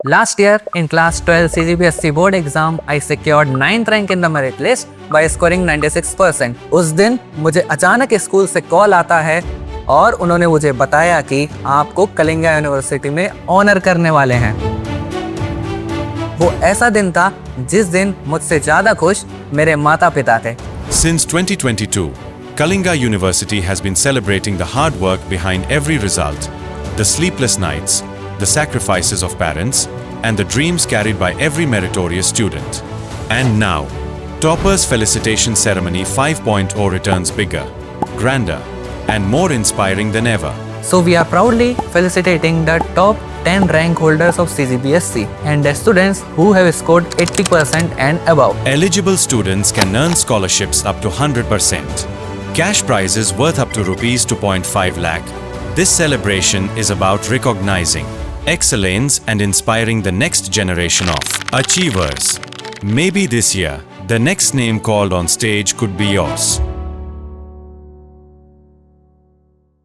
Last year, in class 12 CGBSE board exam, I secured 9th rank in the merit list by scoring 96%. उस दिन मुझे अचानक school से call आता है और उन्होंने मुझे बताया कि आपको कलिंगा यूनिवर्सिटी में ऑनर करने वाले हैं। वो ऐसा दिन था जिस दिन मुझसे ज्यादा खुश मेरे माता पिता थे। Since 2022, Kalinga University has been celebrating the hard work behind every result, the sleepless nights, the sacrifices of parents, and the dreams carried by every meritorious student. And now, Toppers Felicitation Ceremony 5.0 returns bigger, grander, and more inspiring than ever. So we are proudly felicitating the top 10 rank holders of CGBSE and the students who have scored 80% and above. Eligible students can earn scholarships up to 100%. Cash prizes worth up to Rs 2.5 lakh. This celebration is about recognizing excellence and inspiring the next generation of achievers. Maybe this year, the next name called on stage could be yours.